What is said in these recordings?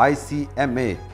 ICMA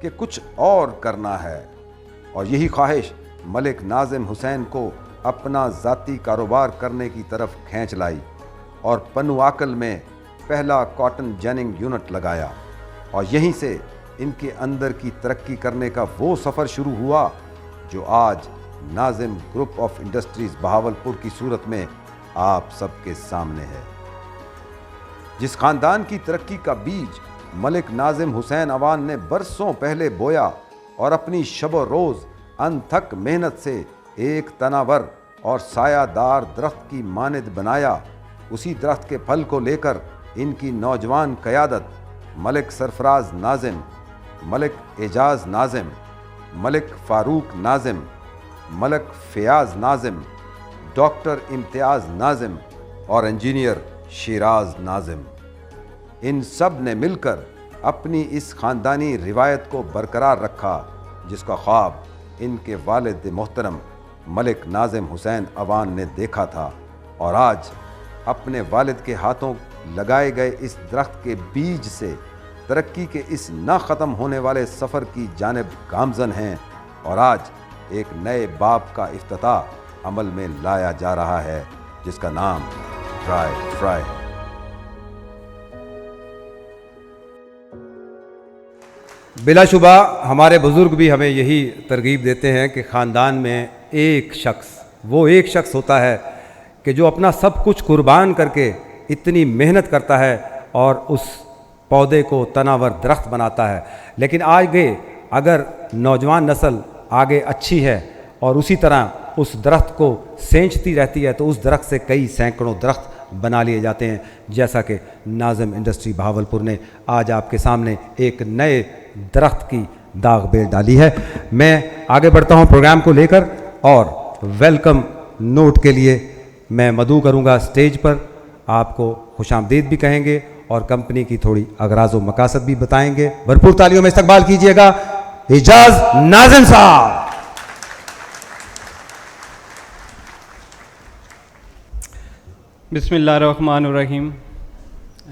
کہ کچھ اور کرنا ہے، اور یہی خواہش ملک ناظم حسین کو اپنا ذاتی کاروبار کرنے کی طرف کھینچ لائی اور پنواکل میں پہلا کاٹن جیننگ یونٹ لگایا، اور یہیں سے ان کے اندر کی ترقی کرنے کا وہ سفر شروع ہوا جو آج ناظم گروپ آف انڈسٹریز بہاولپور کی صورت میں آپ سب کے سامنے ہے۔ جس خاندان کی ترقی کا بیج ملک ناظم حسین اوان نے برسوں پہلے بویا اور اپنی شب و روز انتھک محنت سے ایک تناور اور سایہ دار درخت کی مانند بنایا، اسی درخت کے پھل کو لے کر ان کی نوجوان قیادت ملک سرفراز ناظم، ملک اعجاز ناظم، ملک فاروق ناظم، ملک فیاض ناظم، ڈاکٹر امتیاز ناظم اور انجینئر شیراز ناظم، ان سب نے مل کر اپنی اس خاندانی روایت کو برقرار رکھا جس کا خواب ان کے والد محترم ملک ناظم حسین اوان نے دیکھا تھا، اور آج اپنے والد کے ہاتھوں لگائے گئے اس درخت کے بیج سے ترقی کے اس نہ ختم ہونے والے سفر کی جانب گامزن ہیں، اور آج ایک نئے باب کا افتتاح عمل میں لایا جا رہا ہے جس کا نام ڈرائی فرائی ہے۔ بلا شبہ ہمارے بزرگ بھی ہمیں یہی ترغیب دیتے ہیں کہ خاندان میں ایک شخص ہوتا ہے کہ جو اپنا سب کچھ قربان کر کے اتنی محنت کرتا ہے اور اس پودے کو تناور درخت بناتا ہے۔ لیکن آگے اگر نوجوان نسل آگے اچھی ہے اور اسی طرح اس درخت کو سینچتی رہتی ہے تو اس درخت سے کئی سینکڑوں درخت بنا لیے جاتے ہیں، جیسا کہ ناظم انڈسٹری بہاولپور نے آج آپ کے سامنے ایک نئے درخت کی داغ بیل ڈالی ہے۔ میں آگے بڑھتا ہوں پروگرام کو لے کر، اور ویلکم نوٹ کے لیے میں مدعو کروں گا اسٹیج پر، آپ کو خوش آمدید بھی کہیں گے اور کمپنی کی تھوڑی اغراض و مقاصد بھی بتائیں گے۔ بھرپور تالیوں میں استقبال کیجیے گا اعجاز ناظم صاحب۔ بسم اللہ الرحمن الرحیم۔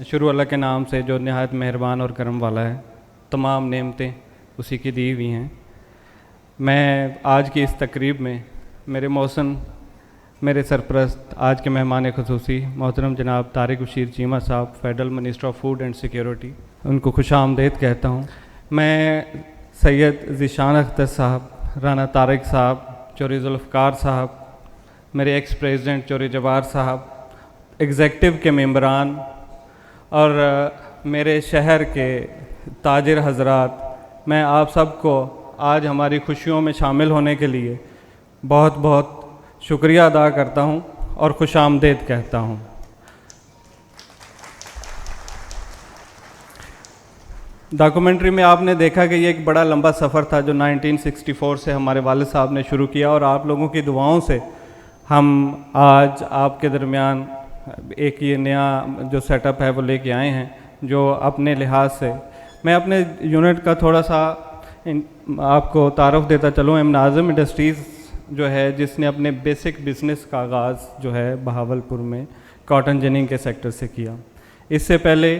شروع اللہ کے نام سے جو نہایت مہربان اور کرم والا ہے، تمام نعمتیں اسی کی دی ہوئی ہیں۔ میں آج کی اس تقریب میں میرے محسن، میرے سرپرست، آج کے مہمان خصوصی محترم جناب طارق بشیر چیمہ صاحب، federal minister of food and security, ان کو خوش آمدید کہتا ہوں۔ میں سید ذیشان اختر صاحب، رانا طارق صاحب، چوری ذوالفقار صاحب، میرے ایکس پریزیڈنٹ چوری جوار صاحب، ایگزیکٹو کے ممبران اور میرے شہر کے تاجر حضرات، میں آپ سب کو آج ہماری خوشیوں میں شامل ہونے کے لیے بہت بہت شکریہ ادا کرتا ہوں اور خوش آمدید کہتا ہوں۔ ڈاکومنٹری میں آپ نے دیکھا کہ یہ ایک بڑا لمبا سفر تھا جو 1964 سے ہمارے والد صاحب نے شروع کیا، اور آپ لوگوں کی دعاؤں سے ہم آج آپ کے درمیان ایک یہ نیا جو سیٹ اپ ہے وہ لے کے آئے ہیں، جو اپنے لحاظ سے میں اپنے یونٹ کا تھوڑا سا آپ کو تعارف دیتا چلوں۔ ایم ناظم انڈسٹریز جو ہے، جس نے اپنے بیسک بزنس کا آغاز جو ہے بہاولپور میں کاٹن جیننگ کے سیکٹر سے کیا۔ اس سے پہلے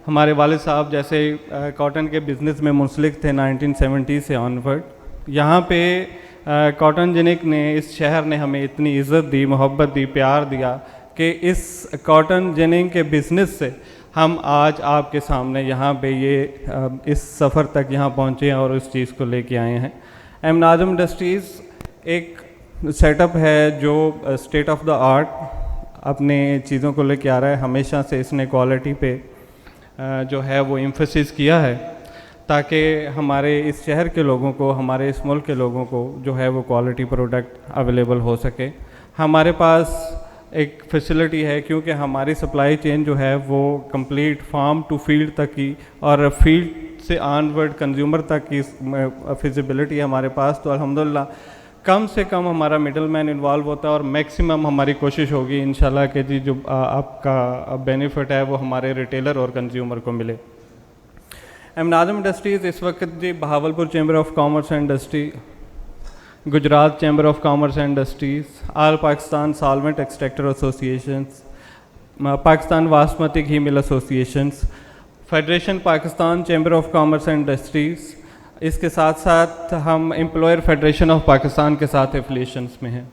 ہمارے والد صاحب جیسے کاٹن کے بزنس میں منسلک تھے 1970 سے آنورڈ۔ یہاں پہ کاٹن جیننگ نے، اس شہر نے ہمیں اتنی عزت دی، محبت دی، پیار دیا کہ اس کاٹن جیننگ کے بزنس سے ہم آج آپ کے سامنے یہاں پہ یہ اس سفر تک یہاں پہنچے ہیں اور اس چیز کو لے کے آئے ہیں۔ ایم ناظم انڈسٹریز ایک سیٹ اپ ہے جو اسٹیٹ آف دا آرٹ اپنے چیزوں کو لے کے آ رہا ہے۔ ہمیشہ سے اس نے کوالٹی پہ جو ہے وہ ایمفسس کیا ہے تاکہ ہمارے اس شہر کے لوگوں کو، ہمارے اس ملک کے لوگوں کو جو ہے وہ کوالٹی پروڈکٹ اویلیبل ہو سکے۔ ہمارے پاس ایک فیسلٹی ہے کیونکہ ہماری سپلائی چین جو ہے وہ کمپلیٹ فارم ٹو فیلڈ تک کی اور فیلڈ سے آنورڈ کنزیومر تک کی فیزیبلٹی ہے ہمارے پاس، تو الحمدللہ کم سے کم ہمارا مڈل مین انوالو ہوتا ہے اور میکسیمم ہماری کوشش ہوگی انشاءاللہ کہ جی جو آپ کا بینیفٹ ہے وہ ہمارے ریٹیلر اور کنزیومر کو ملے۔ ایم ناظم انڈسٹریز اس وقت جی Bahawalpur chamber of commerce and industry, Gujrat chamber of commerce and industries, all Pakistan solvent extractor associations, Pakistan basmati ghee mill associations, federation Pakistan chamber of commerce and industries, اس کے ساتھ ساتھ ہم امپلائر فیڈریشن آف پاکستان کے ساتھ ایفیلیشنس میں ہیں.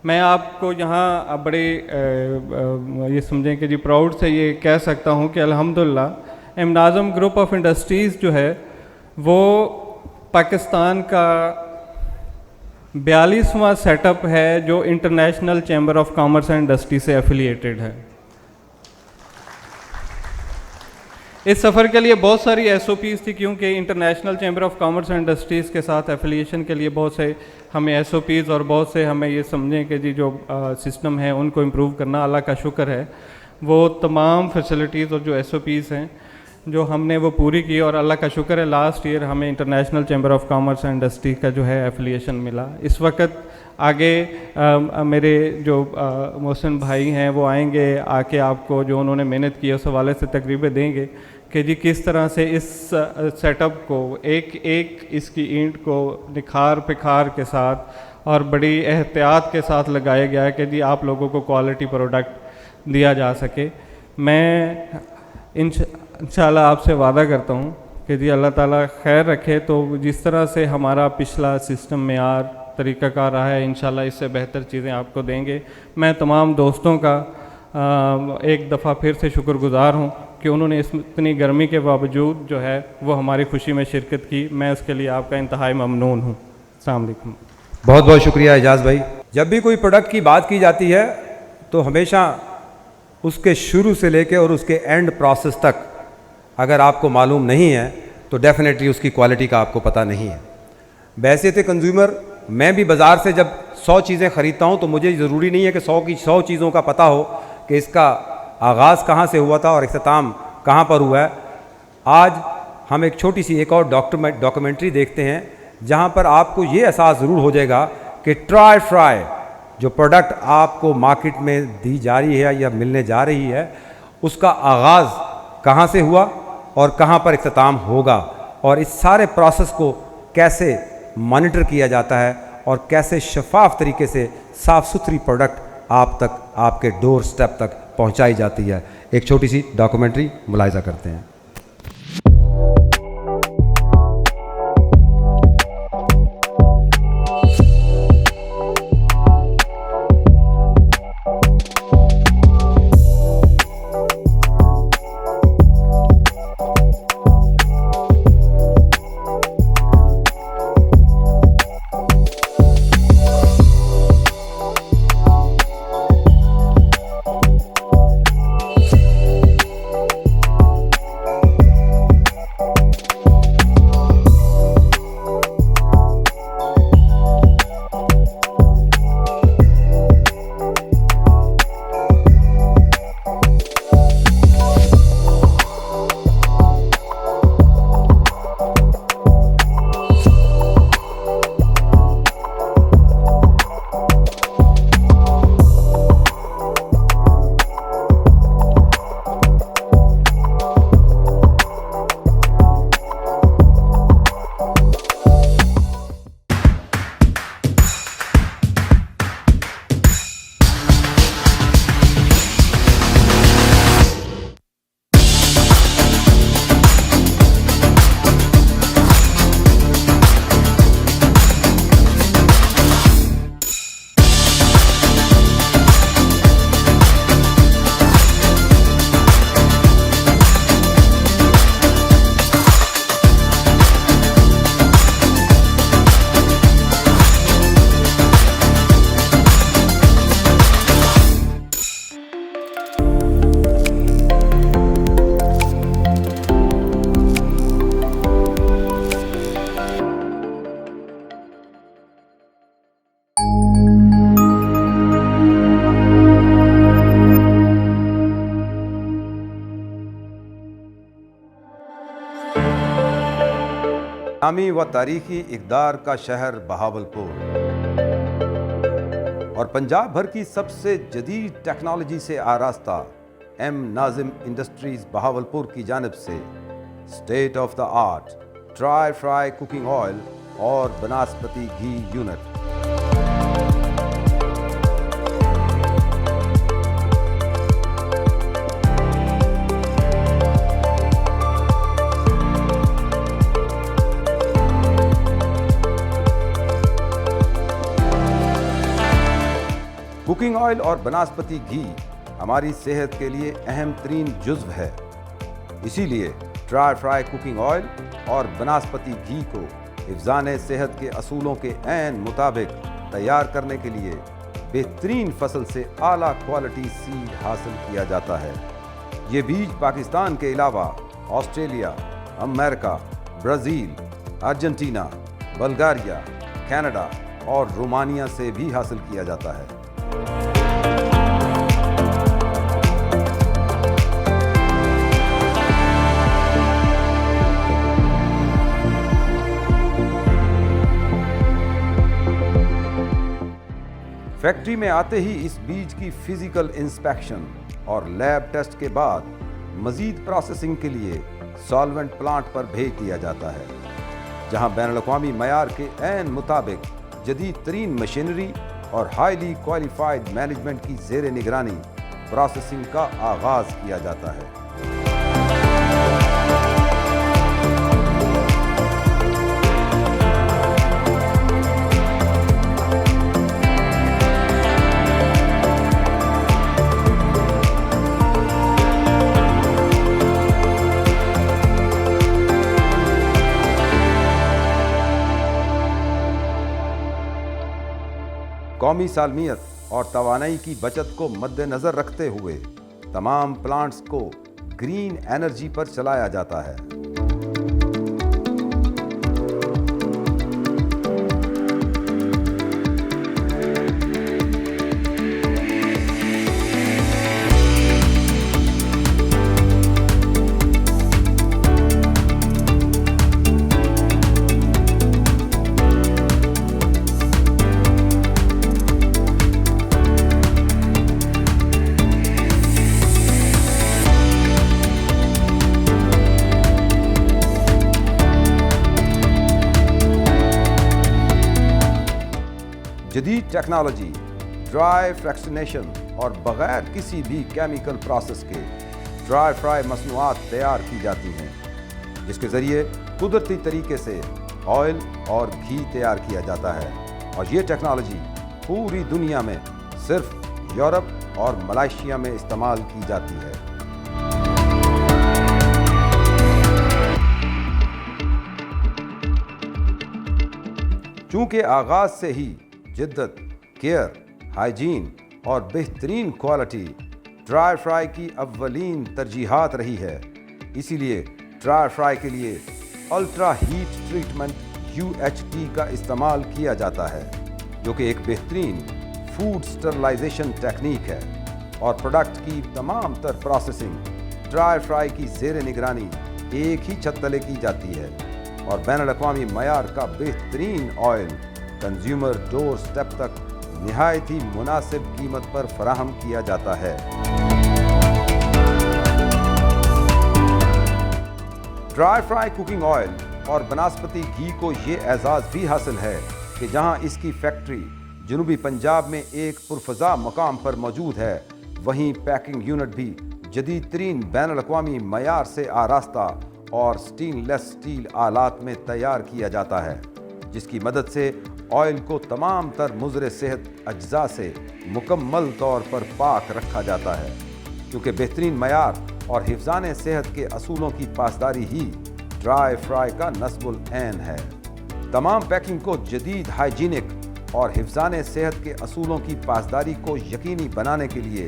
میں آپ کو یہاں بڑے یہ سمجھیں کہ جی پراؤڈ سے یہ کہہ سکتا ہوں کہ الحمدللہ M Nazim group of industries جو ہے وہ پاکستان کا 42واں سیٹ اپ ہے جو international chamber of commerce and industry سے ایفیلیٹڈ ہے. اس سفر کے لیے بہت ساری ایس او پیز تھی کیونکہ international chamber of commerce and industries کے ساتھ ایفیلیشن کے لیے بہت سے ہمیں ایس او پیز اور بہت سے ہمیں یہ سمجھیں کہ جی جو سسٹم ہے ان کو امپروو کرنا. اللہ کا شکر ہے وہ تمام فیسلٹیز اور جو ایس او پیز ہیں جو ہم نے وہ پوری کی, اور اللہ کا شکر ہے لاسٹ ایئر ہمیں international chamber of commerce and industry کا جو ہے ایفیلیشن ملا. اس وقت آگے میرے جو محسن بھائی ہیں وہ آئیں گے آ کے آپ کو جو انہوں نے محنت کی اس حوالے سے تقریبیں دیں گے کہ جی کس طرح سے اس سیٹ اپ کو ایک ایک اس کی اینٹ کو نکھار پکھار کے ساتھ اور بڑی احتیاط کے ساتھ لگایا گیا ہے کہ جی آپ لوگوں کو کوالٹی پروڈکٹ دیا جا سکے. میں انشاءاللہ آپ سے وعدہ کرتا ہوں کہ جی اللہ تعالیٰ خیر رکھے تو جس طرح سے ہمارا پچھلا سسٹم معیار طریقہ کار رہا ہے انشاءاللہ اس سے بہتر چیزیں آپ کو دیں گے. میں تمام دوستوں کا ایک دفعہ پھر سے شکر گزار ہوں کہ انہوں نے اس اتنی گرمی کے باوجود جو ہے وہ ہماری خوشی میں شرکت کی. میں اس کے لیے آپ کا انتہائی ممنون ہوں. السلام علیکم. بہت بہت شکریہ اعجاز بھائی. جب بھی کوئی پروڈکٹ کی بات کی جاتی ہے تو ہمیشہ اس کے شروع سے لے کے اور اس کے اینڈ پروسیس تک اگر آپ کو معلوم نہیں ہے تو ڈیفینیٹلی اس کی کوالٹی کا آپ کو پتہ نہیں ہے. بحیثیت کنزیومر میں بھی بازار سے جب 100 چیزیں خریدتا ہوں تو مجھے ضروری نہیں ہے کہ 100 کی 100 چیزوں کا پتہ ہو کہ اس کا آغاز کہاں سے ہوا تھا اور اختتام کہاں پر ہوا ہے. آج ہم ایک چھوٹی سی ایک اور ڈاکومنٹری دیکھتے ہیں جہاں پر آپ کو یہ احساس ضرور ہو جائے گا کہ ٹرائی فرائی جو پروڈکٹ آپ کو مارکیٹ میں دی جا رہی ہے یا ملنے جا رہی ہے اس کا آغاز کہاں سے ہوا اور کہاں پر اختتام ہوگا, اور اس سارے پروسیس کو کیسے مانیٹر کیا جاتا ہے اور کیسے شفاف طریقے سے صاف ستھری پروڈکٹ آپ تک آپ کے ڈور سٹیپ تک پہنچائی جاتی ہے. ایک چھوٹی سی ڈاکومنٹری ملاحظہ کرتے ہیں. نامی و تاریخی اقدار کا شہر بہاولپور اور پنجاب بھر کی سب سے جدید ٹیکنالوجی سے آراستہ ایم ناظم انڈسٹریز بہاولپور کی جانب سے state of the art try fry cooking oil اور بناسپتی گھی یونٹ آئل اور بناسپتی گھی ہماری صحت کے لیے اہم ترین جزو ہے، اسی لیے ڈرائی فرائی کوکنگ آئل اور بناسپتی گھی کو حفظان صحت کے اصولوں کے عین مطابق تیار کرنے کے لیے بہترین فصل سے اعلیٰ کوالٹی سیڈ حاصل کیا جاتا ہے۔ یہ بیج پاکستان کے علاوہ آسٹریلیا، امریکہ، برازیل، ارجنٹینا، بلغاریہ، کینیڈا اور رومانیہ سے بھی حاصل کیا جاتا ہے۔ فیکٹری میں آتے ہی اس بیج کی فزیکل انسپیکشن اور لیب ٹیسٹ کے بعد مزید پروسیسنگ کے لیے سالونٹ پلانٹ پر بھیج دیا جاتا ہے، جہاں بین الاقوامی معیار کے عین مطابق جدید ترین مشینری اور ہائیلی کوالیفائڈ مینجمنٹ کی زیر نگرانی پروسیسنگ کا آغاز کیا جاتا ہے۔ قومی سالمیت اور توانائی کی بچت کو مد نظر رکھتے ہوئے تمام پلانٹس کو گرین انرجی پر چلایا جاتا ہے۔ جدید ٹیکنالوجی ڈرائی فریکشنیشن اور بغیر کسی بھی کیمیکل پروسیس کے ڈرائی فرائی مصنوعات تیار کی جاتی ہیں، جس کے ذریعے قدرتی طریقے سے آئل اور گھی تیار کیا جاتا ہے، اور یہ ٹیکنالوجی پوری دنیا میں صرف یورپ اور ملائیشیا میں استعمال کی جاتی ہے۔ چونکہ آغاز سے ہی جدت، کیئر، ہائیجین اور بہترین کوالٹی ڈرائی فرائی کی اولین ترجیحات رہی ہے، اسی لیے ڈرائی فرائی کے لیے الٹرا ہیٹ ٹریٹمنٹ UHT کا استعمال کیا جاتا ہے، جو کہ ایک بہترین فوڈ سٹرلائزیشن ٹیکنیک ہے، اور پروڈکٹ کی تمام تر پروسیسنگ ڈرائی فرائی کی زیر نگرانی ایک ہی چھت تلے کی جاتی ہے، اور بین الاقوامی معیار کا بہترین آئل کنزیومر ڈور سٹیپ تک نہایت ہی مناسب قیمت پر فراہم کیا جاتا ہے۔ ڈرائی فرائی کوکنگ آئل اور بناسپتی گھی کو یہ اعزاز بھی حاصل ہے کہ جہاں اس کی فیکٹری جنوبی پنجاب میں ایک پرفضا مقام پر موجود ہے، وہیں پیکنگ یونٹ بھی جدید ترین بین الاقوامی معیار سے آراستہ اور سٹین لیس سٹیل آلات میں تیار کیا جاتا ہے، جس کی مدد سے آئل کو تمام تر مضر صحت اجزاء سے مکمل طور پر پاک رکھا جاتا ہے، کیونکہ بہترین معیار اور حفظان صحت کے اصولوں کی پاسداری ہی ڈرائی فرائی کا نصب العین ہے۔ تمام پیکنگ کو جدید ہائیجینک اور حفظان صحت کے اصولوں کی پاسداری کو یقینی بنانے کے لیے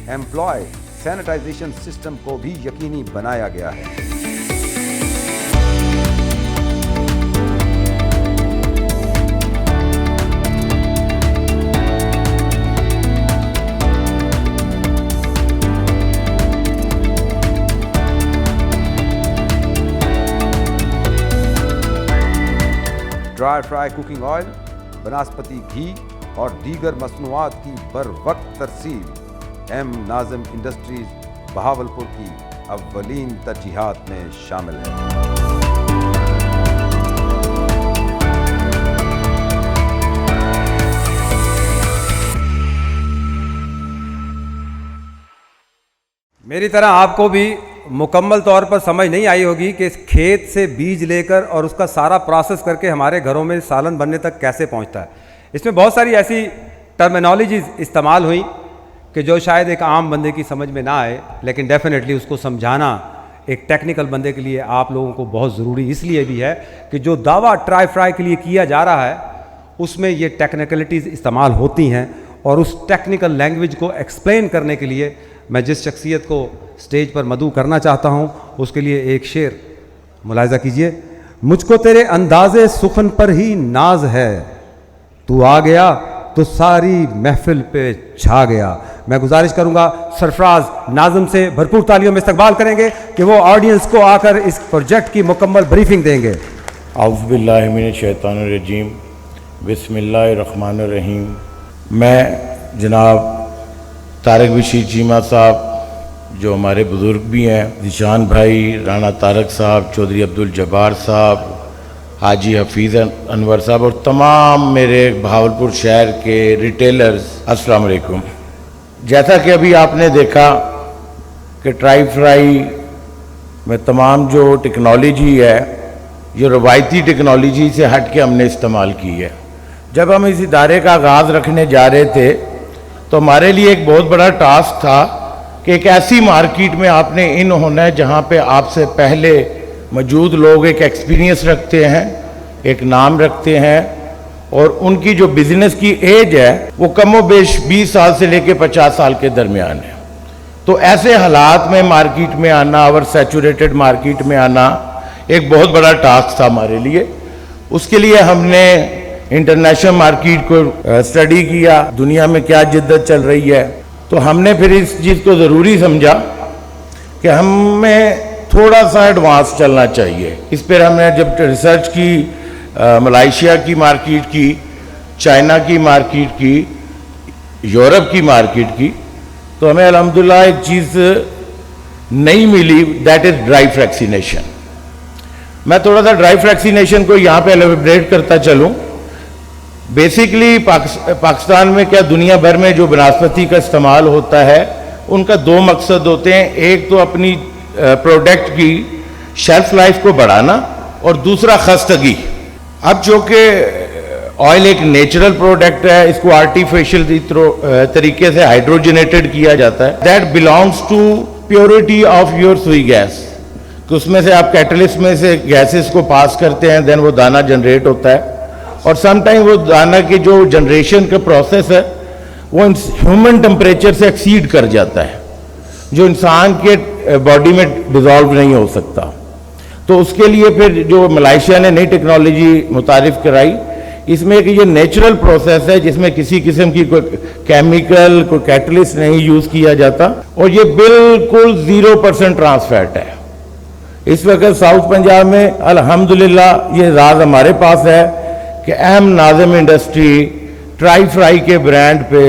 ایمپلائی سینیٹائزیشن سسٹم کو بھی یقینی بنایا گیا ہے۔ Dry fry cooking oil, banaspati گھی اور دیگر مصنوعات کی بروقت ترسیل ایم ناظم انڈسٹریز بہاولپور کی اولین ترجیحات میں شامل ہے۔ میری طرح آپ کو بھی مکمل طور پر سمجھ نہیں آئی ہوگی کہ اس کھیت سے بیج لے کر اور اس کا سارا پروسیس کر کے ہمارے گھروں میں سالن بننے تک کیسے پہنچتا ہے۔ اس میں بہت ساری ایسی ٹرمینالوجیز استعمال ہوئیں کہ جو شاید ایک عام بندے کی سمجھ میں نہ آئے، لیکن ڈیفینیٹلی اس کو سمجھانا ایک ٹیکنیکل بندے کے لیے آپ لوگوں کو بہت ضروری اس لیے بھی ہے کہ جو دعویٰ ٹرائی فرائی کے لیے کیا جا رہا ہے اس میں یہ ٹیکنیکلٹیز استعمال ہوتی ہیں، اور اس ٹیکنیکل لینگویج کو ایکسپلین کرنے کے لیے میں جس شخصیت کو سٹیج پر مدعو کرنا چاہتا ہوں اس کے لیے ایک شعر ملاحظہ کیجئے۔ مجھ کو تیرے انداز سخن پر ہی ناز ہے، تو آ گیا تو ساری محفل پہ چھا گیا۔ میں گزارش کروں گا سرفراز ناظم سے بھرپور تالیوں میں استقبال کریں گے کہ وہ آڈینس کو آ کر اس پروجیکٹ کی مکمل بریفنگ دیں گے۔ اعوذ باللہ من الشیطان الرجیم، بسم اللہ الرحمن الرحیم۔ میں جناب طارق بشیر چیمہ صاحب جو ہمارے بزرگ بھی ہیں، ذیشان بھائی، رانا طارق صاحب، چودھری عبدالجبار صاحب، حاجی حفیظ انور صاحب اور تمام میرے بہاولپور شہر کے ریٹیلرز، السلام علیکم۔ جیسا کہ ابھی آپ نے دیکھا کہ ٹرائی فرائی میں تمام جو ٹیکنالوجی ہے یہ روایتی ٹیکنالوجی سے ہٹ کے ہم نے استعمال کی ہے۔ جب ہم اس ادارے کا آغاز رکھنے جا رہے تھے تو ہمارے لیے ایک بہت بڑا ٹاسک تھا کہ ایک ایسی مارکیٹ میں آپ نے ان ہونا ہے جہاں پہ آپ سے پہلے موجود لوگ ایک ایکسپیرینس رکھتے ہیں، ایک نام رکھتے ہیں، اور ان کی جو بزنس کی ایج ہے وہ کم و بیش 20 سال سے لے کے 50 سال کے درمیان ہے۔ تو ایسے حالات میں مارکیٹ میں آنا، اور سیچوریٹڈ مارکیٹ میں آنا ایک بہت بڑا ٹاسک تھا ہمارے لیے۔ اس کے لیے ہم نے انٹرنیشنل مارکیٹ کو اسٹڈی کیا، دنیا میں کیا جدت چل رہی ہے، تو ہم نے پھر اس چیز کو ضروری سمجھا کہ ہمیں تھوڑا سا ایڈوانس چلنا چاہیے۔ اس پر ہم نے جب ریسرچ کی، ملائیشیا کی مارکیٹ کی، چائنا کی مارکیٹ کی، یورپ کی مارکیٹ کی، تو ہمیں الحمدللہ ایک چیز نہیں ملی، دیٹ از ڈرائی فریکسینیشن۔ میں تھوڑا سا ڈرائی فریکسینیشن کو یہاں پہ ایلیبریٹ کرتا چلوں۔ بیسیکلی پاکستان میں کیا دنیا بھر میں جو بناسپتی کا استعمال ہوتا ہے ان کا دو مقصد ہوتے ہیں، ایک تو اپنی پروڈکٹ کی شیلف لائف کو بڑھانا اور دوسرا خستگی۔ اب چونکہ آئل ایک نیچرل پروڈکٹ ہے، اس کو آرٹیفیشل طریقے سے ہائیڈروجنیٹڈ کیا جاتا ہے، that belongs to purity of your Sui gas, کہ اس میں سے آپ کیٹلسٹ میں سے گیسز کو پاس کرتے ہیں، دین وہ دانہ جنریٹ ہوتا ہے، اور سم ٹائم وہ دانہ کی جو جنریشن کا پروسیس ہے وہ ہیومن ٹمپریچر سے ایکسیڈ کر جاتا ہے، جو انسان کے باڈی میں ڈیزالو نہیں ہو سکتا۔ تو اس کے لیے پھر جو ملائیشیا نے نئی ٹیکنالوجی متعارف کرائی، اس میں کہ یہ نیچرل پروسیس ہے جس میں کسی قسم کی کوئی کیمیکل، کوئی کیٹلسٹ نہیں یوز کیا جاتا، اور یہ بالکل 0% ٹرانس فیٹ ہے۔ اس وقت ساؤتھ پنجاب میں الحمدللہ یہ راز ہمارے پاس ہے کہ ایم ناظم انڈسٹری ٹرائی فرائی کے برانڈ پہ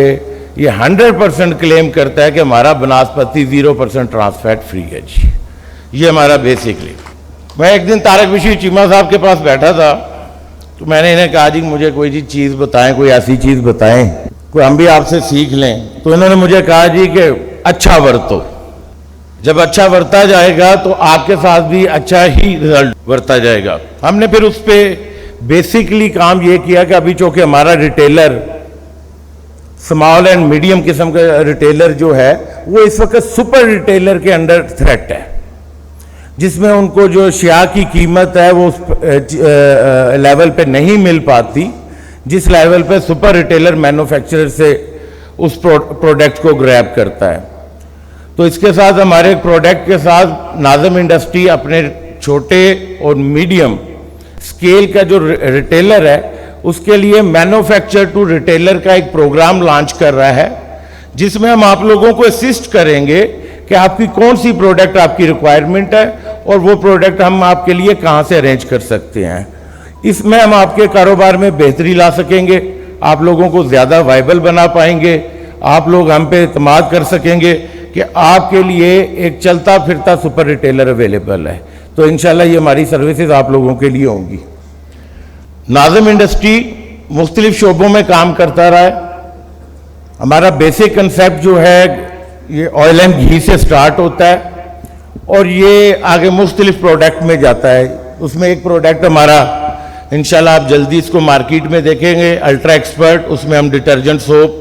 یہ 100% کلیم کرتا ہے کہ ہمارا بناسپتی 0% ٹرانس فیٹ فری ہے جی۔ یہ ہمارا بیسکلی۔ میں ایک دن طارق بشیر چیمہ صاحب کے پاس بیٹھا تھا تو میں نے انہیں کہا جی مجھے کوئی چیز بتائیں، کوئی ایسی چیز بتائیں کوئی ہم بھی آپ سے سیکھ لیں۔ تو انہوں نے مجھے کہا جی کہ اچھا ورتو، جب اچھا ورتا جائے گا تو آپ کے ساتھ بھی اچھا ہی رزلٹ ورتا جائے گا۔ ہم نے پھر اس پہ بیسیکلی کام یہ کیا کہ ابھی چونکہ ہمارا ریٹیلر سمال اینڈ میڈیم قسم کا ریٹیلر جو ہے وہ اس وقت سپر ریٹیلر کے انڈر تھریٹ ہے، جس میں ان کو جو شیاء کی قیمت ہے وہ اس لیول پہ نہیں مل پاتی جس لیول پہ سپر ریٹیلر مینوفیکچرر سے اس پروڈکٹ کو گریب کرتا ہے۔ تو اس کے ساتھ ہمارے پروڈکٹ کے ساتھ ناظم انڈسٹری اپنے چھوٹے اور میڈیم سکیل کا جو ریٹیلر ہے اس کے لیے مینوفیکچر ٹو ریٹیلر کا ایک پروگرام لانچ کر رہا ہے، جس میں ہم آپ لوگوں کو اسسٹ کریں گے کہ آپ کی کون سی پروڈکٹ آپ کی ریکوائرمنٹ ہے اور وہ پروڈکٹ ہم آپ کے لیے کہاں سے ارینج کر سکتے ہیں۔ اس میں ہم آپ کے کاروبار میں بہتری لا سکیں گے، آپ لوگوں کو زیادہ وائبل بنا پائیں گے، آپ لوگ ہم پہ اعتماد کر سکیں گے کہ آپ کے لیے ایک چلتا پھرتا سپر ریٹیلر اویلیبل ہے۔ تو انشاءاللہ یہ ہماری سروسز آپ لوگوں کے لیے ہوں گی۔ ناظم انڈسٹری مختلف شعبوں میں کام کرتا رہا ہے۔ ہمارا بیسک کنسیپٹ جو ہے یہ آئل اینڈ گھی سے سٹارٹ ہوتا ہے اور یہ آگے مختلف پروڈکٹ میں جاتا ہے۔ اس میں ایک پروڈکٹ ہمارا انشاءاللہ آپ جلدی اس کو مارکیٹ میں دیکھیں گے، الٹرا ایکسپرٹ، اس میں ہم ڈٹرجنٹ سوپ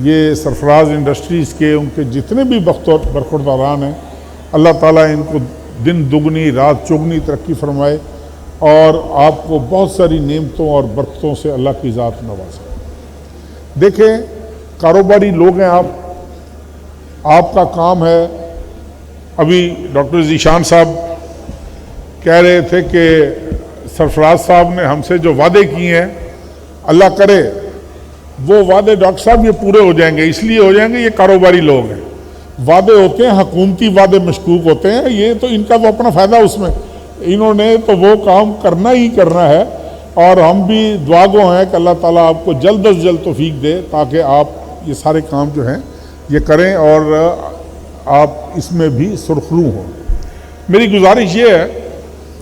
یہ سرفراز انڈسٹریز کے ان کے جتنے بھی برخورداران ہیں، اللہ تعالیٰ ان کو دن دگنی رات چگنی ترقی فرمائے اور آپ کو بہت ساری نعمتوں اور برکتوں سے اللہ کی ذات نوازے۔ دیکھیں، کاروباری لوگ ہیں آپ کا کام ہے۔ ابھی ڈاکٹر ذیشان صاحب کہہ رہے تھے کہ سرفراز صاحب نے ہم سے جو وعدے کیے ہیں، اللہ کرے وہ وعدے ڈاکٹر صاحب یہ پورے ہو جائیں گے۔ اس لیے ہو جائیں گے، یہ کاروباری لوگ ہیں، وعدے ہوتے ہیں، حکومتی وعدے مشکوک ہوتے ہیں، یہ تو ان کا تو اپنا فائدہ اس میں، انہوں نے تو وہ کام کرنا ہی کرنا ہے، اور ہم بھی دعا گو ہیں کہ اللہ تعالیٰ آپ کو جلد از جلد توفیق دے تاکہ آپ یہ سارے کام جو ہیں یہ کریں اور آپ اس میں بھی سرخرو ہوں۔ میری گزارش یہ ہے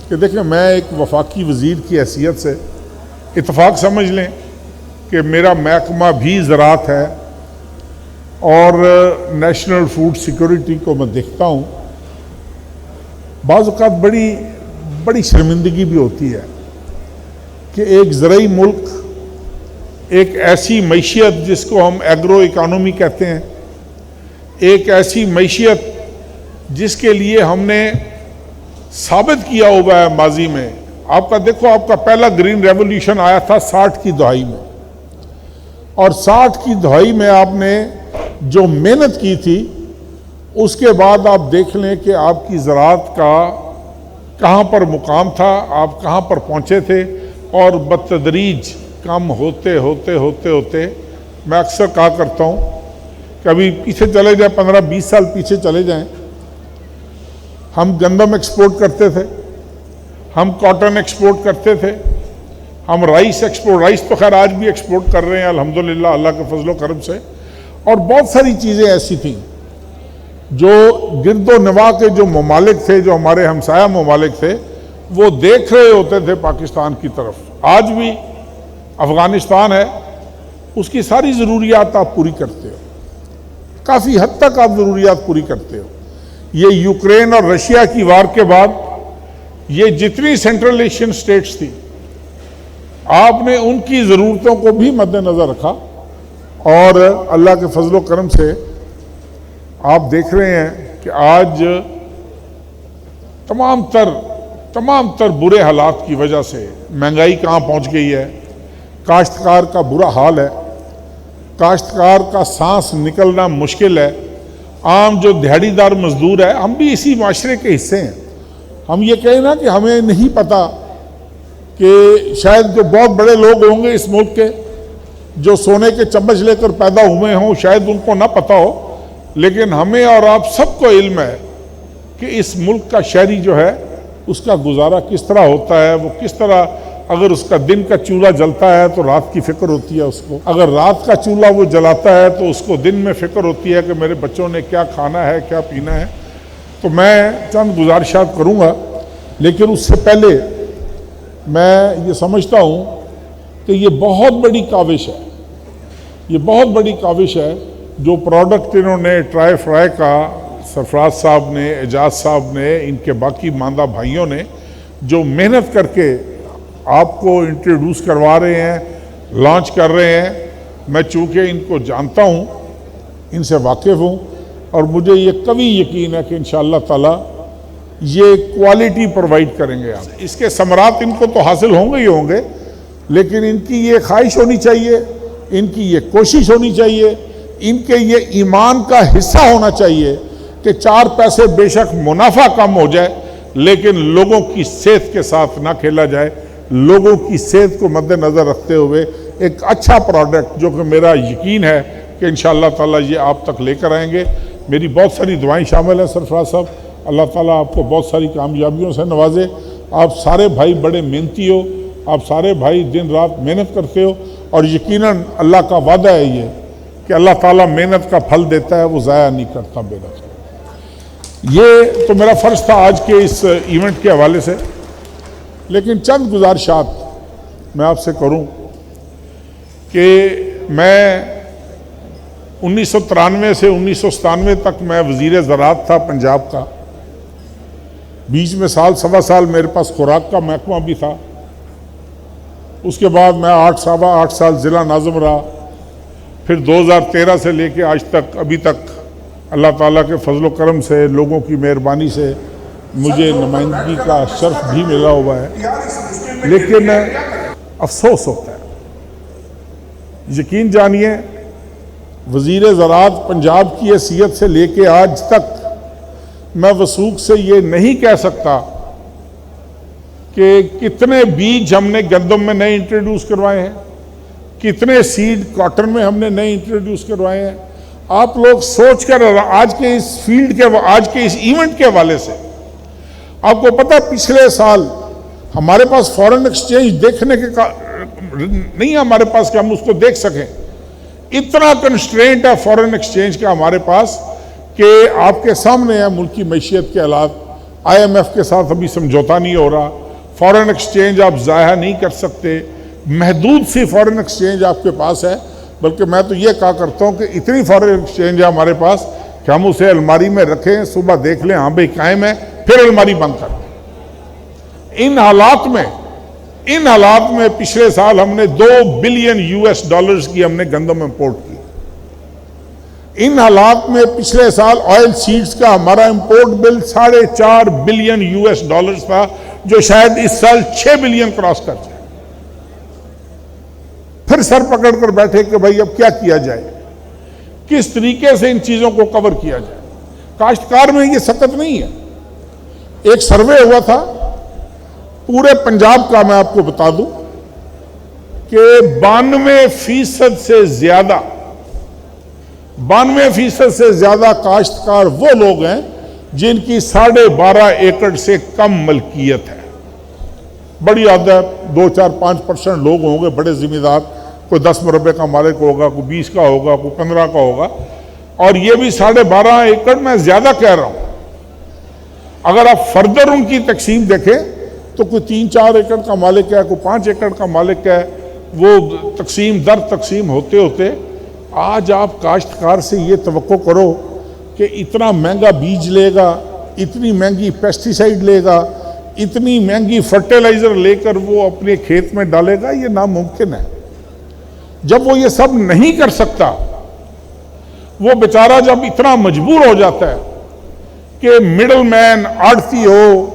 کہ دیکھیں، میں ایک وفاقی وزیر کی حیثیت سے اتفاق سمجھ لیں کہ میرا محکمہ بھی زراعت ہے اور نیشنل فوڈ سیکورٹی کو میں دیکھتا ہوں۔ بعض اوقات بڑی شرمندگی بھی ہوتی ہے کہ ایک زرعی ملک، ایک ایسی معیشت جس کو ہم ایگرو اکانومی کہتے ہیں، ایک ایسی معیشت جس کے لیے ہم نے ثابت کیا ہوا ہے ماضی میں۔ آپ کا دیکھو، آپ کا پہلا گرین ریولوشن آیا تھا 60 کی دہائی میں، اور 60 کی دہائی میں آپ نے جو محنت کی تھی، اس کے بعد آپ دیکھ لیں کہ آپ کی زراعت کا کہاں پر مقام تھا، آپ کہاں پر پہنچے تھے، اور بتدریج کم ہوتے ہوتے ہوتے ہوتے میں اکثر کہا کرتا ہوں کہ ابھی پیچھے چلے جائیں، 15-20 سال پیچھے چلے جائیں، ہم گندم ایکسپورٹ کرتے تھے، ہم کاٹن ایکسپورٹ کرتے تھے، ہم رائس تو خیر آج بھی ایکسپورٹ کر رہے ہیں الحمدللہ اللہ کے فضل و کرم سے، اور بہت ساری چیزیں ایسی تھیں جو گرد و نواح کے جو ممالک تھے، جو ہمارے ہمسایہ ممالک تھے، وہ دیکھ رہے ہوتے تھے پاکستان کی طرف۔ آج بھی افغانستان ہے، اس کی ساری ضروریات آپ پوری کرتے ہو، کافی حد تک آپ ضروریات پوری کرتے ہو۔ یہ یوکرین اور رشیا کی وار کے بعد یہ جتنی سینٹرل ایشین سٹیٹس تھی، آپ نے ان کی ضرورتوں کو بھی مد نظر رکھا، اور اللہ کے فضل و کرم سے آپ دیکھ رہے ہیں کہ آج تمام تر برے حالات کی وجہ سے مہنگائی کہاں پہنچ گئی ہے، کاشتکار کا برا حال ہے، کاشتکار کا سانس نکلنا مشکل ہے، عام جو دہاڑی دار مزدور ہے، ہم بھی اسی معاشرے کے حصے ہیں۔ ہم یہ کہیں نا کہ ہمیں نہیں پتا کہ شاید جو بہت بڑے لوگ ہوں گے اس ملک کے، جو سونے کے چمچ لے کر پیدا ہوئے ہوں، شاید ان کو نہ پتا ہو، لیکن ہمیں اور آپ سب کو علم ہے کہ اس ملک کا شہری جو ہے اس کا گزارا کس طرح ہوتا ہے، وہ کس طرح، اگر اس کا دن کا چولہا جلتا ہے تو رات کی فکر ہوتی ہے اس کو، اگر رات کا چولہا وہ جلاتا ہے تو اس کو دن میں فکر ہوتی ہے کہ میرے بچوں نے کیا کھانا ہے، کیا پینا ہے۔ تو میں چند گزارشات کروں گا، لیکن اس سے پہلے میں یہ سمجھتا ہوں کہ یہ بہت بڑی کاوش ہے جو پروڈکٹ انہوں نے ٹرائی فرائی کا، سرفراز صاحب نے، اعجاز صاحب نے، ان کے باقی ماندہ بھائیوں نے جو محنت کر کے آپ کو انٹروڈیوس کروا رہے ہیں، لانچ کر رہے ہیں۔ میں چونکہ ان کو جانتا ہوں، ان سے واقف ہوں، اور مجھے یہ قوی یقین ہے کہ انشاءاللہ تعالی یہ کوالٹی پرووائڈ کریں گے۔ آپ اس کے ثمرات ان کو تو حاصل ہوں گے ہی ہوں گے، لیکن ان کی یہ خواہش ہونی چاہیے، ان کی یہ کوشش ہونی چاہیے، ان کے یہ ایمان کا حصہ ہونا چاہیے کہ 4 پیسے بے شک منافع کم ہو جائے، لیکن لوگوں کی صحت کے ساتھ نہ کھیلا جائے، لوگوں کی صحت کو مد نظر رکھتے ہوئے ایک اچھا پروڈکٹ، جو کہ میرا یقین ہے کہ انشاءاللہ تعالی یہ آپ تک لے کر آئیں گے۔ میری بہت ساری دعائیں شامل ہیں سرفراز صاحب، اللہ تعالیٰ آپ کو بہت ساری کامیابیوں سے نوازے۔ آپ سارے بھائی بڑے محنتی ہو، آپ سارے بھائی دن رات محنت کرتے ہو، اور یقیناً اللہ کا وعدہ ہے یہ کہ اللہ تعالیٰ محنت کا پھل دیتا ہے، وہ ضائع نہیں کرتا محنت۔ یہ تو میرا فرض تھا آج کے اس ایونٹ کے حوالے سے، لیکن چند گزارشات میں آپ سے کروں کہ میں 1993 سے 1997 تک میں وزیر زراعت تھا پنجاب کا، بیچ میں سال سوا سال میرے پاس خوراک کا محکمہ بھی تھا، اس کے بعد میں 8 سال ضلع ناظم رہا، پھر 2013 سے لے کے آج تک ابھی تک اللہ تعالیٰ کے فضل و کرم سے لوگوں کی مہربانی سے مجھے نمائندگی کا شرف بھی ملا ہوا ہے، لیکن افسوس ہوتا ہے، یقین جانیے وزیر زراعت پنجاب کی حیثیت سے لے کے آج تک میں وثوق سے یہ نہیں کہہ سکتا کہ کتنے بیج ہم نے گندم میں نئے انٹروڈیوس کروائے ہیں، کتنے سیڈ کاٹن میں ہم نے نئے انٹروڈیوس کروائے ہیں۔ آپ لوگ سوچ کر آج کے اس فیلڈ کے آج کے اس ایونٹ کے حوالے سے آپ کو پتہ پچھلے سال ہمارے پاس فورن ایکسچینج دیکھنے کے نہیں ہمارے پاس کہ ہم اس کو دیکھ سکیں، اتنا کنسٹرینٹ ہے فورن ایکسچینج کا ہمارے پاس کہ آپ کے سامنے ہے ملکی معیشت کے حالات، آئی ایم ایف کے ساتھ ابھی سمجھوتا نہیں ہو رہا، فورن ایکسچینج آپ ضائع نہیں کر سکتے، محدود سی فورن ایکسچینج آپ کے پاس ہے، بلکہ میں تو یہ کہا کرتا ہوں کہ اتنی فورن ایکسچینج ہے ہمارے پاس کہ ہم اسے الماری میں رکھیں، صبح دیکھ لیں ہاں بھئی قائم ہے، پھر الماری بند کر دیں۔ ان حالات میں پچھلے سال ہم نے $2 بلین کی ہم نے گندم امپورٹ کی۔ ان حالات میں پچھلے سال آئل سیڈز کا ہمارا امپورٹ بل $4.5 بلین تھا، جو شاید اس سال 6 بلین کراس کر جائے۔ پھر سر پکڑ کر بیٹھے کہ بھائی اب کیا کیا جائے، کس طریقے سے ان چیزوں کو کور کیا جائے۔ کاشتکار میں یہ سخت نہیں ہے۔ ایک سروے ہوا تھا پورے پنجاب کا، میں آپ کو بتا دوں کہ 92% سے زیادہ کاشتکار وہ لوگ ہیں جن کی 12.5 ایکڑ سے کم ملکیت ہے۔ بڑی عدد 2-4-5% لوگ ہوں گے بڑے ذمہ دار، کوئی 10 مربع کا مالک ہوگا، کوئی 20 کا ہوگا، کوئی 15 کا ہوگا، اور یہ بھی 12.5 ایکڑ میں زیادہ کہہ رہا ہوں۔ اگر آپ فردر ان کی تقسیم دیکھیں تو کوئی 3-4 ایکڑ کا مالک ہے، کوئی 5 ایکڑ کا مالک ہے، وہ تقسیم در تقسیم ہوتے ہوتے آج آپ کاشتکار سے یہ توقع کرو کہ اتنا مہنگا بیج لے گا، اتنی مہنگی پیسٹی سائیڈ لے گا، اتنی مہنگی فرٹیلائزر لے کر وہ اپنے کھیت میں ڈالے گا، یہ ناممکن ہے۔ جب وہ یہ سب نہیں کر سکتا، وہ بیچارہ جب اتنا مجبور ہو جاتا ہے کہ مڈل مین آڑتی ہو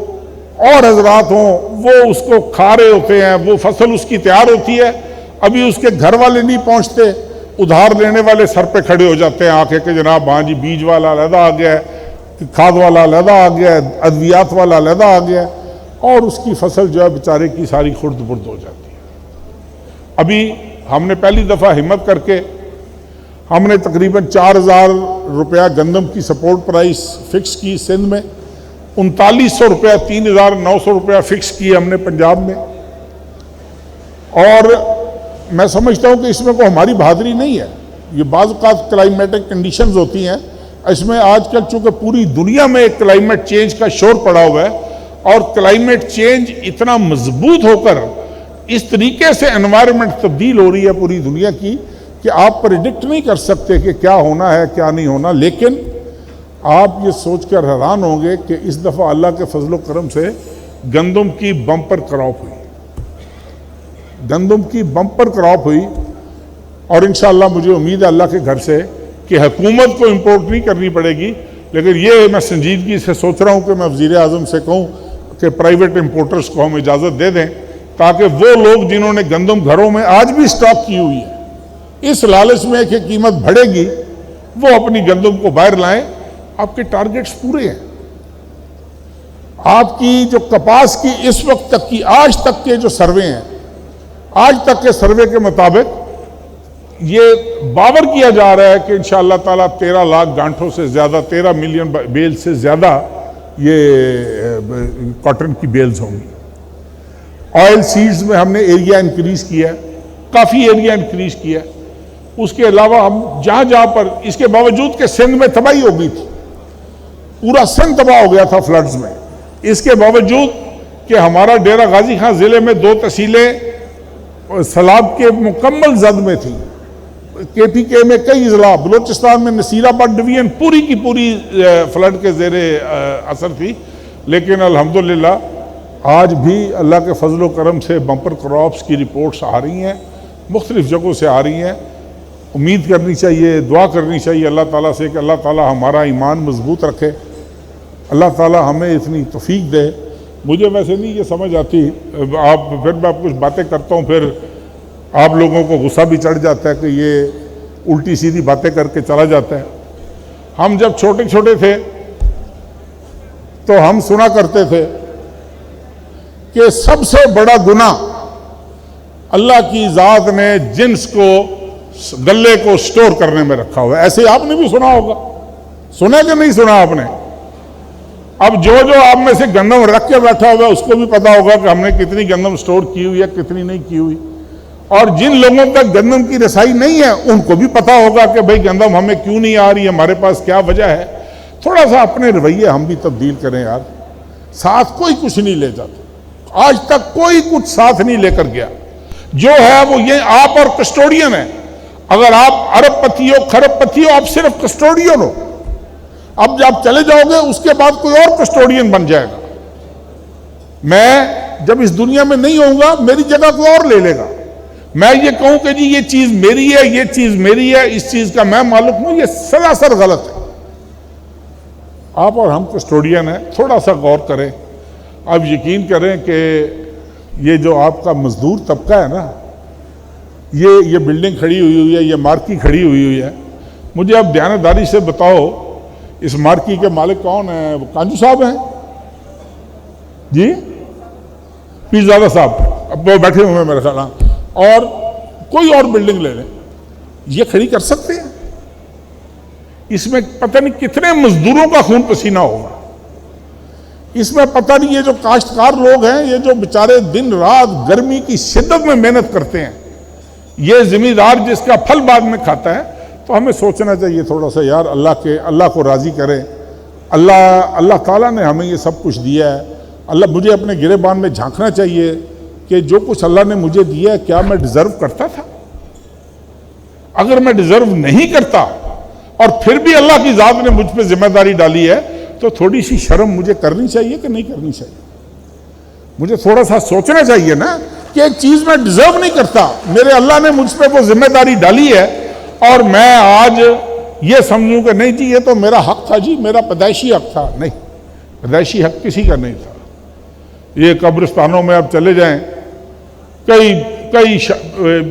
اور حضرات ہوں، وہ اس کو کھا رہے ہوتے ہیں، وہ فصل اس کی تیار ہوتی ہے، ابھی اس کے گھر والے نہیں پہنچتے، ادھار لینے والے سر پہ کھڑے ہو جاتے ہیں آ کے کہ جناب ہاں جی بیج والا علیحدہ آ گیا ہے، کھاد والا علیحدہ آ گیا ہے، ادویات والا علیحدہ آ گیا ہے، اور اس کی فصل جو ہے بیچارے کی ساری خرد برد ہو جاتی ہے۔ ابھی ہم نے پہلی دفعہ ہمت کر کے ہم نے تقریباً 4,000 روپیہ گندم کی سپورٹ پرائس فکس کی سندھ میں، 3900 روپیہ 3,900 روپیہ فکس کی ہم نے پنجاب میں، اور میں سمجھتا ہوں کہ اس میں کوئی ہماری بہادری نہیں ہے، یہ بعض اوقات کلائمیٹک کنڈیشنز ہوتی ہیں، اس میں آج کل چونکہ پوری دنیا میں ایک کلائمیٹ چینج کا شور پڑا ہوا ہے، اور کلائمیٹ چینج اتنا مضبوط ہو کر اس طریقے سے انوائرمنٹ تبدیل ہو رہی ہے پوری دنیا کی کہ آپ پریڈکٹ نہیں کر سکتے کہ کیا ہونا ہے کیا نہیں ہونا۔ لیکن آپ یہ سوچ کر حیران ہوں گے کہ اس دفعہ اللہ کے فضل و کرم سے گندم کی بمپر کراپ ہوئی، گندم کی بمپر کراپ ہوئی، اور انشاءاللہ مجھے امید ہے اللہ کے گھر سے کہ حکومت کو امپورٹ نہیں کرنی پڑے گی، لیکن یہ میں سنجیدگی سے سوچ رہا ہوں کہ میں وزیر اعظم سے کہوں کہ پرائیویٹ امپورٹرز کو ہم اجازت دے دیں، تاکہ وہ لوگ جنہوں نے گندم گھروں میں آج بھی سٹاک کی ہوئی ہے، اس لالچ میں کہ قیمت بڑھے گی، وہ اپنی گندم کو باہر لائیں۔ آپ کے ٹارگٹس پورے ہیں، آپ کی جو کپاس کی اس وقت تک کی آج تک کے جو سروے ہیں، آج تک کے سروے کے مطابق یہ باور کیا جا رہا ہے کہ انشاءاللہ تعالیٰ 13 لاکھ گانٹھوں سے زیادہ، 13 ملین بیل سے زیادہ یہ کاٹن کی بیلز ہوں گی۔ آئل سیڈز میں ہم نے ایریا انکریز کیا ہے، کافی ایریا انکریز کیا ہے۔ اس کے علاوہ ہم جہاں جہاں پر، اس کے باوجود کہ سندھ میں تباہی ہو گئی تھی، پورا سندھ تباہ ہو گیا تھا فلڈز میں، اس کے باوجود کہ ہمارا ڈیرہ غازی خان ضلع میں 2 تحصیلیں سیلاب کے مکمل زد میں تھیں، کے پی کے میں کئی اضلاع، بلوچستان میں نصیر آباد ڈویژن پوری کی پوری فلڈ کے زیر اثر تھی، لیکن الحمدللہ آج بھی اللہ کے فضل و کرم سے بمپر کراپس کی رپورٹس آ رہی ہیں، مختلف جگہوں سے آ رہی ہیں۔ امید کرنی چاہیے، دعا کرنی چاہیے اللہ تعالیٰ سے کہ اللہ تعالیٰ ہمارا ایمان مضبوط رکھے، اللہ تعالیٰ ہمیں اتنی توفیق دے۔ مجھے ویسے نہیں یہ سمجھ آتی، آپ پھر میں کچھ باتیں کرتا ہوں، پھر آپ لوگوں کو غصہ بھی چڑھ جاتا ہے کہ یہ الٹی سیدھی باتیں کر کے چلا جاتا ہے۔ ہم جب چھوٹے چھوٹے تھے تو ہم سنا کرتے تھے کہ سب سے بڑا گناہ اللہ کی ذات نے جنس کو، گلے کو سٹور کرنے میں رکھا ہوا ہے۔ ایسے آپ نے بھی سنا ہوگا، سنا کہ نہیں سنا آپ نے؟ اب جو آپ میں سے گندم رکھ کے بیٹھا ہوا ہے اس کو بھی پتا ہوگا کہ ہم نے کتنی گندم سٹور کی ہوئی ہے، کتنی نہیں کی ہوئی، اور جن لوگوں تک گندم کی رسائی نہیں ہے ان کو بھی پتا ہوگا کہ بھئی گندم ہمیں کیوں نہیں آ رہی، ہمارے پاس کیا وجہ ہے۔ تھوڑا سا اپنے رویے ہم بھی تبدیل کریں یار۔ ساتھ کوئی کچھ نہیں لے جاتا، آج تک کوئی کچھ ساتھ نہیں لے کر گیا، جو ہے وہ یہ آپ اور کسٹوڈین ہیں۔ اگر آپ ارب پتی ہو، کھرب پتی ہو، آپ صرف کسٹوڈین ہو۔ اب جب چلے جاؤ گے اس کے بعد کوئی اور کسٹوڈین بن جائے گا۔ میں جب اس دنیا میں نہیں ہوں گا میری جگہ کوئی اور لے لے گا۔ میں یہ کہوں کہ جی یہ چیز میری ہے، یہ چیز میری ہے، اس چیز کا میں مالک ہوں، یہ سراسر غلط ہے۔ آپ اور ہم کسٹوڈین ہیں، تھوڑا سا غور کریں۔ آپ یقین کریں کہ یہ جو آپ کا مزدور طبقہ ہے نا، یہ بلڈنگ کھڑی ہوئی ہے، یہ مارکی کھڑی ہوئی ہے، مجھے اب دیانتداری سے بتاؤ اس مارکی کے مالک کون ہیں؟ وہ کانجو صاحب ہیں جی، پیرزادہ صاحب، اب وہ بیٹھے ہوئے ہیں میرے خیال، اور کوئی اور بلڈنگ لے لیں، یہ کھڑی کر سکتے ہیں؟ اس میں پتہ نہیں کتنے مزدوروں کا خون پسینہ ہوگا، اس میں پتہ نہیں یہ جو کاشتکار لوگ ہیں، یہ جو بیچارے دن رات گرمی کی شدت میں محنت کرتے ہیں، یہ زمیندار جس کا پھل بعد میں کھاتا ہے۔ تو ہمیں سوچنا چاہیے تھوڑا سا یار، اللہ کو راضی کریں۔ اللہ تعالیٰ نے ہمیں یہ سب کچھ دیا ہے۔ مجھے اپنے گریبان میں جھانکنا چاہیے کہ جو کچھ اللہ نے مجھے دیا ہے کیا میں ڈیزرو کرتا تھا؟ اگر میں ڈیزرو نہیں کرتا اور پھر بھی اللہ کی ذات نے مجھ پہ ذمہ داری ڈالی ہے تو تھوڑی سی شرم مجھے کرنی چاہیے کہ نہیں کرنی چاہیے؟ مجھے تھوڑا سا سوچنا چاہیے نا کہ ایک چیز میں ڈیزرو نہیں کرتا، میرے اللہ نے مجھ پہ وہ ذمہ داری ڈالی ہے، اور میں آج یہ سمجھوں کہ نہیں جی یہ تو میرا حق تھا، جی میرا پیدائشی حق تھا۔ نہیں، پیدائشی حق کسی کا نہیں تھا۔ یہ قبرستانوں میں اب چلے جائیں، کئی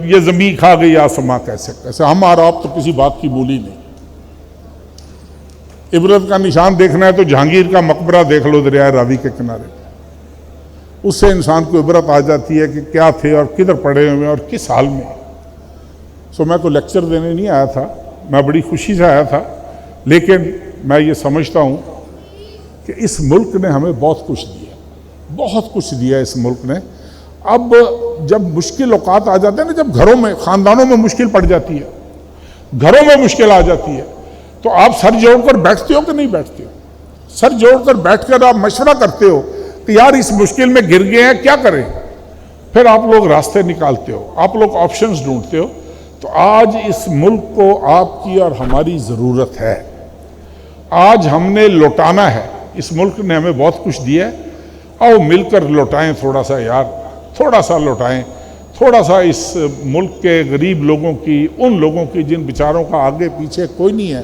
یہ زمین کھا گئی آسماں کیسے، ہمارا اب تو کسی بات کی بولی نہیں۔ عبرت کا نشان دیکھنا ہے تو جہانگیر کا مقبرہ دیکھ لو دریائے راوی کے کنارے، اس سے انسان کو عبرت آ جاتی ہے کہ کیا تھے اور کدھر پڑے ہوئے اور کس حال میں۔ میں کوئی لیکچر دینے نہیں آیا تھا، میں بڑی خوشی سے آیا تھا، لیکن میں یہ سمجھتا ہوں کہ اس ملک نے ہمیں بہت کچھ دیا، بہت کچھ دیا اس ملک نے۔ اب جب مشکل اوقات آ جاتے ہیں نا، جب گھروں میں، خاندانوں میں مشکل پڑ جاتی ہے، گھروں میں مشکل آ جاتی ہے، تو آپ سر جوڑ کر بیٹھتے ہو کہ نہیں بیٹھتے ہو؟ سر جوڑ کر بیٹھ کر آپ مشورہ کرتے ہو کہ یار اس مشکل میں گر گئے ہیں، کیا کریں؟ پھر آپ لوگ راستے نکالتے ہو، آپ لوگ آپشنز ڈھونڈتے ہو۔ تو آج اس ملک کو آپ کی اور ہماری ضرورت ہے۔ آج ہم نے لوٹانا ہے، اس ملک نے ہمیں بہت کچھ دیا ہے، آؤ مل کر لوٹائیں تھوڑا سا یار، تھوڑا سا لوٹائیں، تھوڑا سا اس ملک کے غریب لوگوں کی، ان لوگوں کی جن بیچاروں کا آگے پیچھے کوئی نہیں ہے،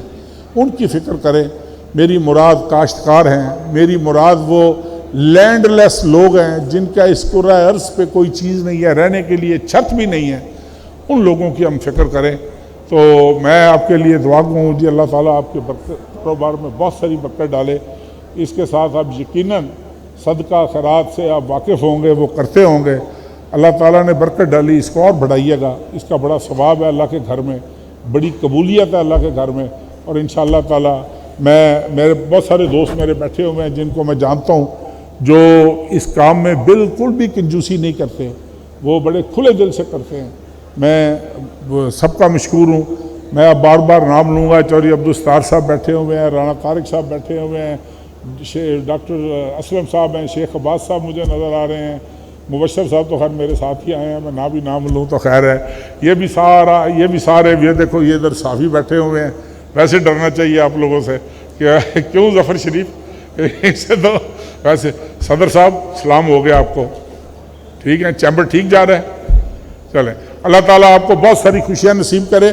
ان کی فکر کریں۔ میری مراد کاشتکار ہیں، میری مراد وہ لینڈ لیس لوگ ہیں جن کا اس کرۂ ارض پہ کوئی چیز نہیں ہے، رہنے کے لیے چھت بھی نہیں ہے، ان لوگوں کی ہم فکر کریں۔ تو میں آپ کے لیے دعا گو ہوں جی، اللہ تعالیٰ آپ کے کاروبار میں بہت ساری برکت ڈالے۔ اس کے ساتھ آپ یقیناً صدقہ خیرات سے آپ واقف ہوں گے، وہ کرتے ہوں گے، اللہ تعالیٰ نے برکت ڈالی، اس کو اور بڑھائیے گا، اس کا بڑا ثواب ہے اللہ کے گھر میں، بڑی قبولیت ہے اللہ کے گھر میں۔ اور انشاءاللہ تعالیٰ میرے بہت سارے دوست میرے بیٹھے ہوئے ہیں جن کو میں جانتا ہوں جو اس کام میں بالکل بھی کنجوسی نہیں کرتے، وہ بڑے کھلے دل سے کرتے ہیں۔ میں سب کا مشکور ہوں۔ میں اب بار بار نام لوں گا، چودھری عبدالستار صاحب بیٹھے ہوئے ہیں، رانا طارق صاحب بیٹھے ہوئے ہیں، ڈاکٹر اسلم صاحب ہیں، شیخ عباس صاحب مجھے نظر آ رہے ہیں، مبشر صاحب تو خیر میرے ساتھ ہی آئے ہیں، میں بھی نام لوں تو خیر ہے۔ یہ بھی سارے یہ دیکھو یہ ادھر صافی بیٹھے ہوئے ہیں۔ ویسے ڈرنا چاہیے آپ لوگوں سے کہ کیوں ظفر شریف، اس سے تو ویسے صدر صاحب سلام ہو گیا آپ کو، ٹھیک ہے، چیمبر ٹھیک جا رہا ہے، چلیں اللہ تعالیٰ آپ کو بہت ساری خوشیاں نصیب کرے۔